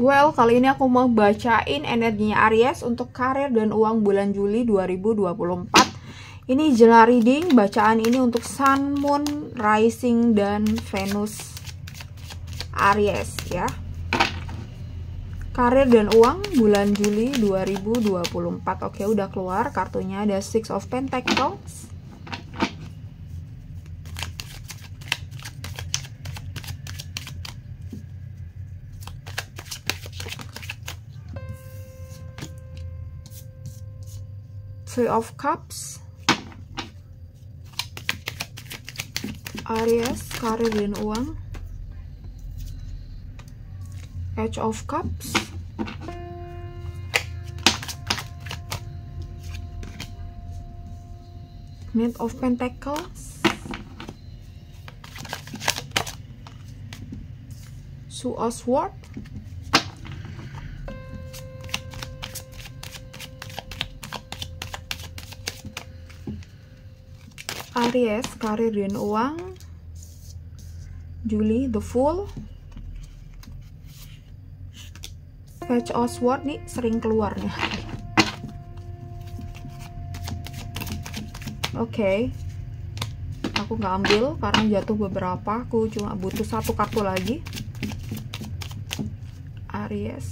Well, kali ini aku mau bacain energinya Aries untuk karir dan uang bulan Juli 2024. Ini general reading, bacaan ini untuk Sun, Moon, Rising, dan Venus Aries ya. Karir dan uang bulan Juli 2024. Oke, udah keluar kartunya, ada Six of Pentacles, Three of Cups. Aries, karir dan uang, Page of Cups, Knight of Pentacles, Two of Swords, Aries, karir dan uang Juli, The Fool, Page of Swords nih sering keluarnya. Oke, aku nggak ambil karena jatuh beberapa, aku cuma butuh satu kartu lagi. Aries,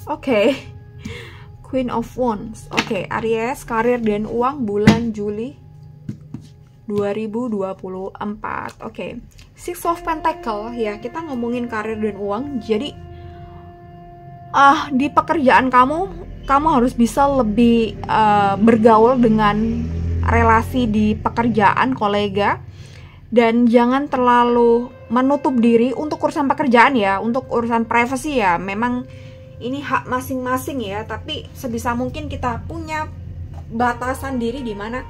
oke. Queen of Wands. Oke, Aries, karir dan uang bulan Juli 2024. Oke. Six of Pentacles ya, kita ngomongin karir dan uang. Jadi di pekerjaan kamu harus bisa lebih bergaul dengan relasi di pekerjaan, kolega, dan jangan terlalu menutup diri untuk urusan pekerjaan ya. Untuk urusan privasi ya, memang ini hak masing-masing ya, tapi sebisa mungkin kita punya batasan diri di mana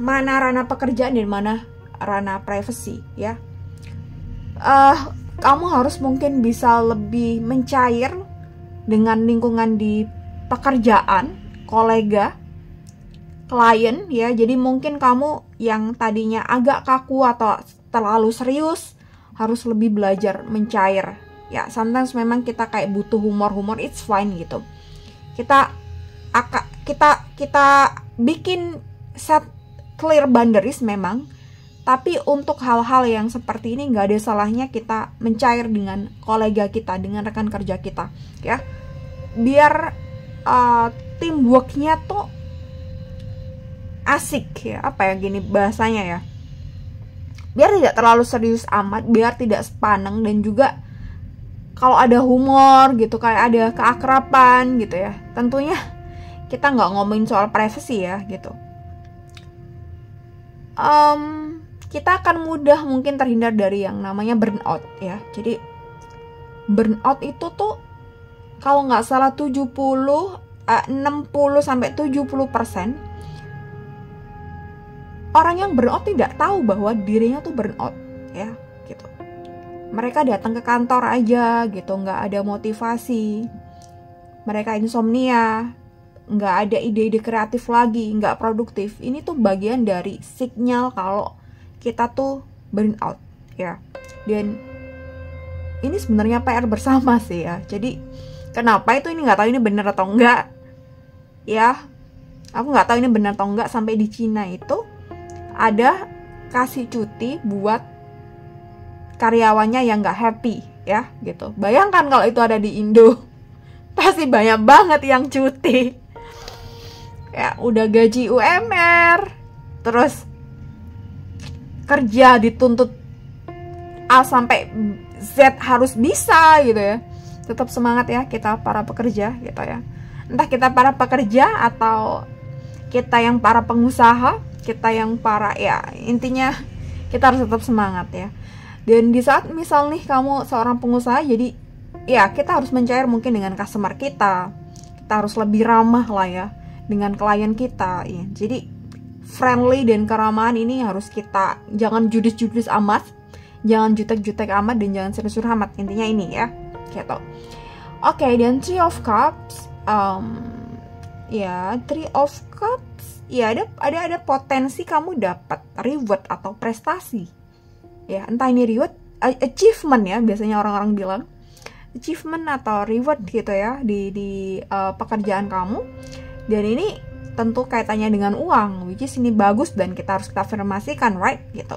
ranah pekerjaan dan mana ranah privasi ya. Kamu harus mungkin bisa lebih mencair dengan lingkungan di pekerjaan, kolega, klien ya. Jadi mungkin kamu yang tadinya agak kaku atau terlalu serius harus lebih belajar mencair ya. Sometimes memang kita kayak butuh humor, it's fine gitu. Kita bikin set clear boundaries memang, tapi untuk hal-hal yang seperti ini nggak ada salahnya kita mencair dengan kolega kita, dengan rekan kerja kita ya, biar teamworknya tuh asik ya, apa ya gini bahasanya ya, biar tidak terlalu serius amat, biar tidak sepaneng, dan juga kalau ada humor gitu, kayak ada keakraban gitu ya. Tentunya kita nggak ngomongin soal privasi ya gitu. Kita akan mudah mungkin terhindar dari yang namanya burnout ya. Jadi burnout itu tuh kalau nggak salah 60 sampai 70% orang yang burnout tidak tahu bahwa dirinya tuh burnout ya gitu. Mereka datang ke kantor aja gitu, nggak ada motivasi, mereka insomnia, nggak ada ide-ide kreatif lagi, nggak produktif. Ini tuh bagian dari sinyal kalau kita tuh burnout ya. Dan ini sebenarnya PR bersama sih ya. Jadi kenapa itu ini nggak tahu ini benar atau enggak ya. Aku nggak tahu ini benar atau enggak, sampai di Cina itu ada kasih cuti buat karyawannya yang nggak happy ya gitu. Bayangkan kalau itu ada di Indo, pasti banyak banget yang cuti ya. Udah gaji UMR, terus kerja dituntut A sampai Z harus bisa gitu ya. Tetap semangat ya kita para pekerja gitu ya. Entah kita para pekerja atau kita yang para pengusaha, kita yang para ya, intinya kita harus tetap semangat ya. Dan di saat misal nih kamu seorang pengusaha, jadi ya kita harus mencair mungkin dengan customer kita. Kita harus lebih ramah lah ya dengan klien kita ya. Jadi friendly dan keramahan ini harus kita, jangan judes-judes amat, jangan jutek-jutek amat, dan jangan serius-serius amat. Intinya ini ya gitu. Oke, dan Three of Cups, ya Three of Cups ya, ada potensi kamu dapat reward atau prestasi ya, entah ini reward, achievement ya, biasanya orang-orang bilang achievement atau reward gitu ya di pekerjaan kamu. Dan ini tentu kaitannya dengan uang, which is ini bagus dan kita harus kita afirmasikan, right, gitu.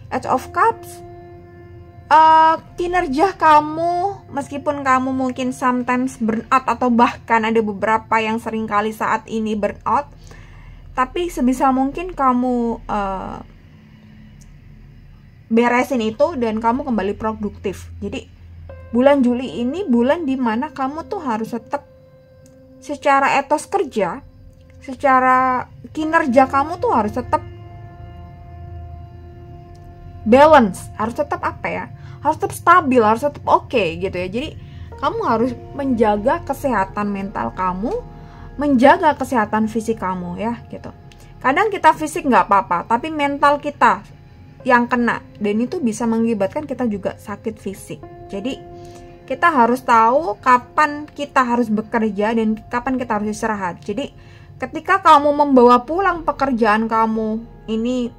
Eight of Cups, kinerja kamu, meskipun kamu mungkin sometimes burn out atau bahkan ada beberapa yang sering kali saat ini burn out, tapi sebisa mungkin kamu beresin itu dan kamu kembali produktif. Jadi bulan Juli ini bulan dimana kamu tuh harus tetap secara etos kerja, secara kinerja kamu tuh harus tetap balance, harus tetap apa ya, harus tetap stabil, harus tetap oke gitu ya. Jadi kamu harus menjaga kesehatan mental kamu, menjaga kesehatan fisik kamu ya gitu. Kadang kita fisik nggak apa-apa, tapi mental kita yang kena, dan itu bisa mengakibatkan kita juga sakit fisik. Jadi kita harus tahu kapan kita harus bekerja dan kapan kita harus istirahat. Jadi ketika kamu membawa pulang pekerjaan kamu ini,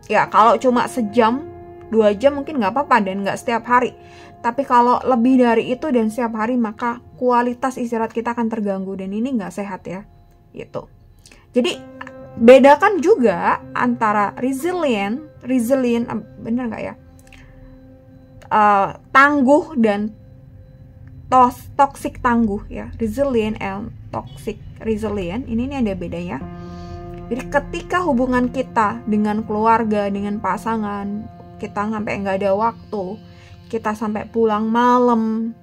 ya kalau cuma sejam 2 jam mungkin nggak apa-apa dan nggak setiap hari. Tapi kalau lebih dari itu dan setiap hari, maka kualitas istirahat kita akan terganggu dan ini nggak sehat ya gitu. Jadi bedakan juga antara resilient bener nggak ya, tangguh dan toxic tangguh ya. Resilient and toxic resilient ini ada bedanya. Jadi ketika hubungan kita dengan keluarga, dengan pasangan, kita sampai nggak ada waktu, kita sampai pulang malam,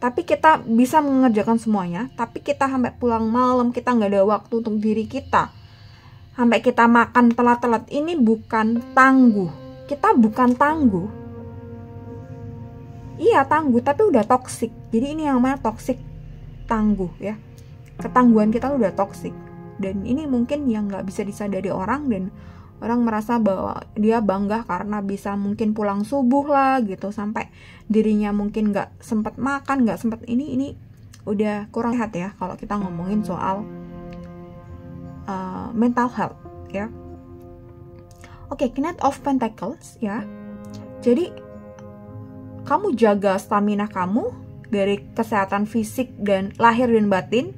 tapi kita bisa mengerjakan semuanya, tapi kita sampai pulang malam, kita nggak ada waktu untuk diri kita, sampai kita makan telat-telat, ini bukan tangguh. Kita bukan tangguh. Iya tangguh, tapi udah toksik. Jadi ini yang namanya toksik tangguh ya. Ketangguhan kita udah toksik. Dan ini mungkin yang nggak bisa disadari orang, dan orang merasa bahwa dia bangga karena bisa mungkin pulang subuh lah gitu, sampai dirinya mungkin nggak sempat makan, nggak sempat ini udah kurang sehat ya kalau kita ngomongin soal mental health ya. Oke, Knight of Pentacles ya. Jadi kamu jaga stamina kamu dari kesehatan fisik dan lahir dan batin.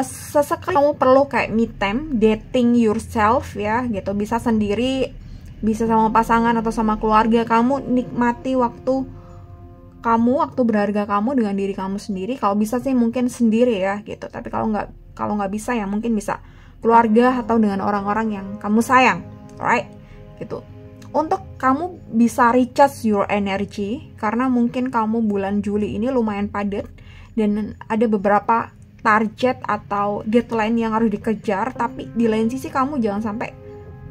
Sesekali kamu perlu kayak me time, dating yourself ya gitu. Bisa sendiri, bisa sama pasangan atau sama keluarga kamu, nikmati waktu kamu, waktu berharga kamu dengan diri kamu sendiri. Kalau bisa sih mungkin sendiri ya gitu. Tapi kalau nggak bisa ya mungkin bisa keluarga atau dengan orang-orang yang kamu sayang, alright gitu. Untuk kamu bisa recharge your energy, karena mungkin kamu bulan Juli ini lumayan padat dan ada beberapa target atau deadline yang harus dikejar. Tapi di lain sisi kamu jangan sampai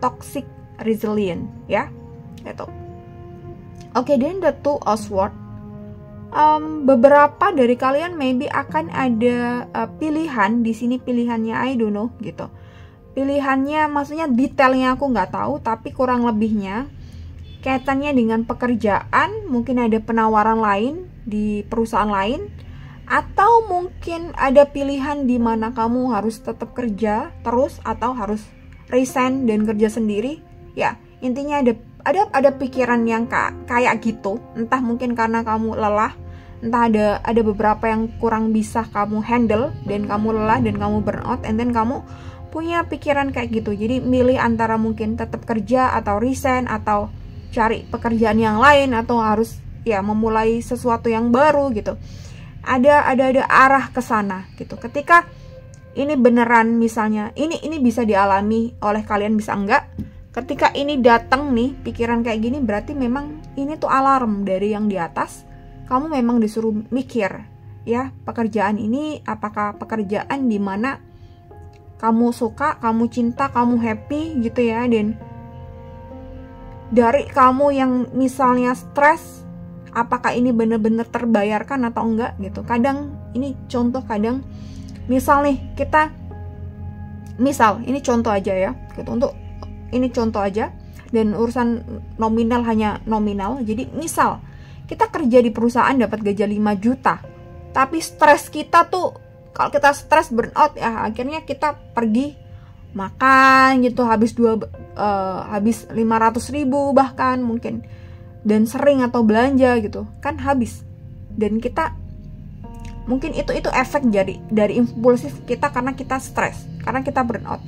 toxic resilient ya gitu. Oke, then the Two of Swords. Beberapa dari kalian maybe akan ada pilihan di sini, pilihannya I don't know gitu. Pilihannya maksudnya detailnya aku nggak tahu, tapi kurang lebihnya kaitannya dengan pekerjaan, mungkin ada penawaran lain di perusahaan lain, atau mungkin ada pilihan di mana kamu harus tetap kerja terus atau harus resign dan kerja sendiri. Ya, intinya ada pikiran yang kayak gitu. Entah mungkin karena kamu lelah, entah ada beberapa yang kurang bisa kamu handle dan kamu lelah dan kamu burn out, and then kamu punya pikiran kayak gitu. Jadi milih antara mungkin tetap kerja atau resign atau cari pekerjaan yang lain atau harus ya memulai sesuatu yang baru gitu. Ada arah ke sana gitu. Ketika ini beneran, misalnya ini bisa dialami oleh kalian, bisa enggak. Ketika ini datang nih pikiran kayak gini, berarti memang ini tuh alarm dari yang di atas. Kamu memang disuruh mikir ya, pekerjaan ini apakah pekerjaan di mana kamu suka, kamu cinta, kamu happy gitu ya. Dan dari kamu yang misalnya stres, apakah ini benar-benar terbayarkan atau enggak gitu. Kadang ini contoh, kadang misal nih kita, misal ini contoh aja ya gitu, untuk ini contoh aja dan urusan nominal hanya nominal. Jadi misal kita kerja di perusahaan dapat gaji 5 juta, tapi stres kita tuh, kalau kita stres burn out ya akhirnya kita pergi makan gitu habis 500.000 bahkan mungkin, dan sering atau belanja gitu kan habis. Dan kita mungkin itu efek dari impulsif kita karena kita stres, karena kita burnout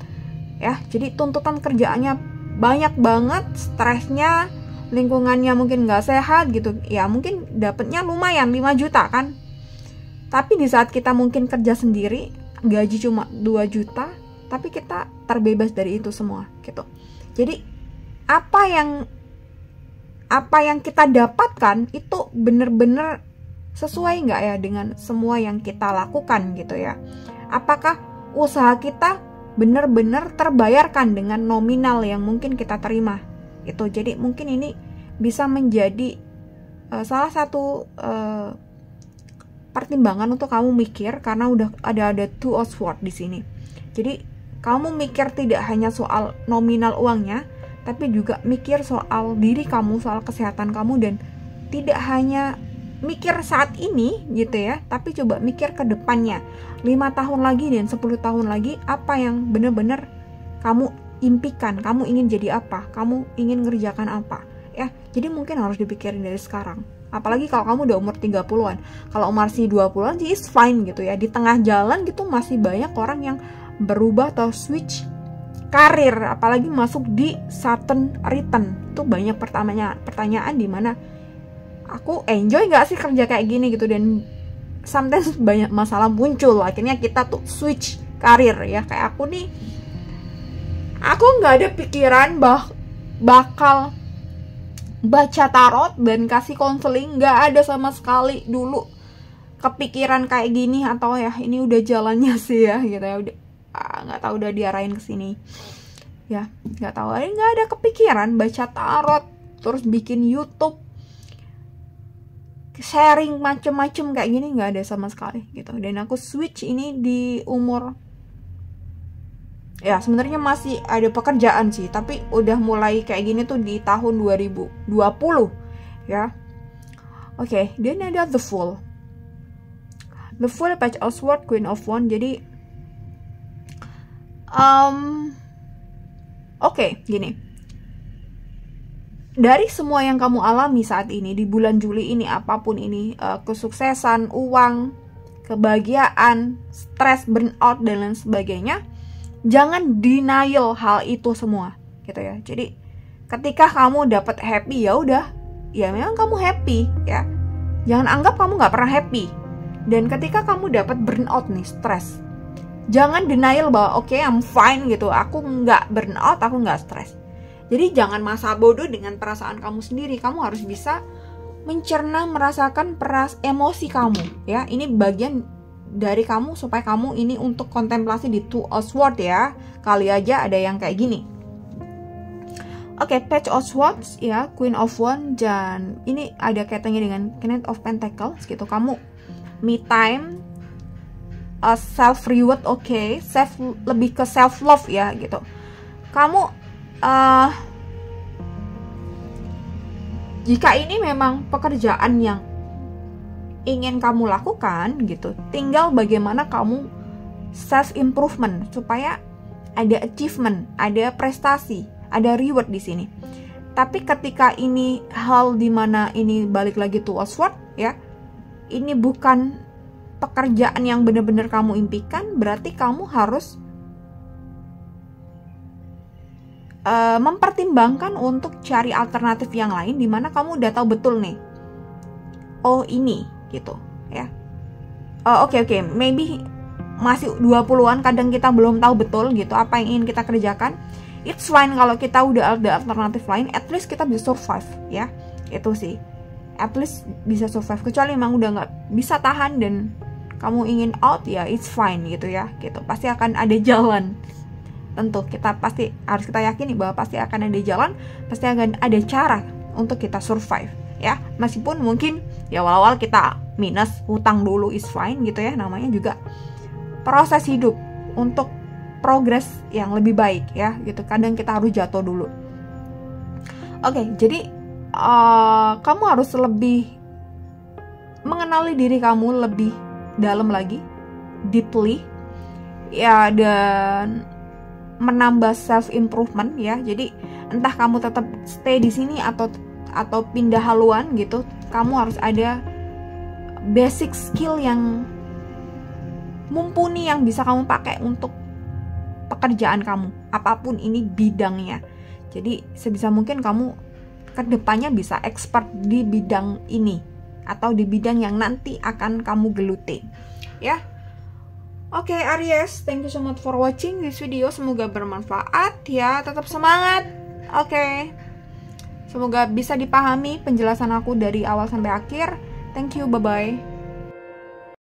ya. Jadi tuntutan kerjaannya banyak banget, stresnya, lingkungannya mungkin nggak sehat gitu ya, mungkin dapatnya lumayan 5 juta kan, tapi di saat kita mungkin kerja sendiri gaji cuma 2 juta, tapi kita terbebas dari itu semua gitu. Jadi apa yang kita dapatkan itu bener-bener sesuai nggak ya dengan semua yang kita lakukan gitu ya. Apakah usaha kita bener-bener terbayarkan dengan nominal yang mungkin kita terima gitu. Jadi mungkin ini bisa menjadi salah satu pertimbangan untuk kamu mikir, karena udah ada two of swords di sini. Jadi kamu mikir tidak hanya soal nominal uangnya, tapi juga mikir soal diri kamu, soal kesehatan kamu, dan tidak hanya mikir saat ini gitu ya, tapi coba mikir ke depannya 5 tahun lagi dan 10 tahun lagi, apa yang benar-benar kamu impikan, kamu ingin jadi apa, kamu ingin ngerjakan apa ya. Jadi mungkin harus dipikirin dari sekarang. Apalagi kalau kamu udah umur 30-an. Kalau masih 20-an sih is fine gitu ya. Di tengah jalan gitu masih banyak orang yang berubah atau switch karir, apalagi masuk di sudden return. Itu banyak pertanyaan di mana aku enjoy gak sih kerja kayak gini gitu, dan sometimes banyak masalah muncul, akhirnya kita tuh switch karir ya. Kayak aku nih, aku nggak ada pikiran bakal baca tarot dan kasih konseling, nggak ada sama sekali dulu kepikiran kayak gini, atau ya ini udah jalannya sih ya gitu ya, udah nggak tahu udah diarahin ke sini ya, nggak tahu, nggak ada kepikiran baca tarot terus bikin YouTube sharing macem-macem kayak gini, nggak ada sama sekali gitu. Dan aku switch ini di umur, ya sebenarnya masih ada pekerjaan sih, tapi udah mulai kayak gini tuh di tahun 2020 ya. Oke, then ada The Fool, Page of Swords, Queen of Wands. Jadi oke, gini, dari semua yang kamu alami saat ini di bulan Juli ini, apapun ini, kesuksesan, uang, kebahagiaan, stres, burnout, dan lain sebagainya, jangan denial hal itu semua gitu ya. Jadi ketika kamu dapat happy, ya udah, ya memang kamu happy ya, jangan anggap kamu nggak pernah happy. Dan ketika kamu dapat burnout nih, stres, jangan denial bahwa oke, I'm fine gitu, aku nggak burnout, aku nggak stres. Jadi jangan masa bodoh dengan perasaan kamu sendiri. Kamu harus bisa mencerna, merasakan emosi kamu ya. Ini bagian dari kamu supaya kamu ini untuk kontemplasi di Two of Swords ya. Kali aja ada yang kayak gini. Oke, Page of Swords ya, Queen of Wands, dan ini ada kaitannya dengan Knight of Pentacles gitu. Kamu me time, self reward, oke, lebih ke self love ya gitu. Kamu jika ini memang pekerjaan yang ingin kamu lakukan gitu, tinggal bagaimana kamu self improvement supaya ada achievement, ada prestasi, ada reward di sini. Tapi ketika ini hal dimana ini balik lagi tuh Swords ya, ini bukan pekerjaan yang benar-benar kamu impikan, berarti kamu harus mempertimbangkan untuk cari alternatif yang lain, dimana kamu udah tahu betul nih, oh ini gitu ya. Oke, maybe masih 20-an, kadang kita belum tahu betul gitu apa yang ingin kita kerjakan. It's fine kalau kita udah ada alternatif lain, at least kita bisa survive ya. Itu sih, at least bisa survive. Kecuali emang udah nggak bisa tahan dan kamu ingin out, ya it's fine gitu ya, gitu. Pasti akan ada jalan. Tentu kita pasti harus kita yakini bahwa pasti akan ada jalan, pasti akan ada cara untuk kita survive ya. Meskipun mungkin ya awal-awal kita minus, hutang dulu, is fine gitu ya. Namanya juga proses hidup untuk progres yang lebih baik ya gitu. Kadang kita harus jatuh dulu. Oke, jadi kamu harus lebih mengenali diri kamu lebih dalam lagi, deeply ya. Dan menambah self improvement ya. Jadi entah kamu tetap stay di sini atau pindah haluan gitu, kamu harus ada basic skill yang mumpuni yang bisa kamu pakai untuk pekerjaan kamu, apapun ini bidangnya. Jadi sebisa mungkin kamu kedepannya bisa expert di bidang ini atau di bidang yang nanti akan kamu geluti ya. Oke, Aries, thank you so much for watching this video. Semoga bermanfaat ya. Tetap semangat. Oke. Semoga bisa dipahami penjelasan aku dari awal sampai akhir. Thank you, bye-bye.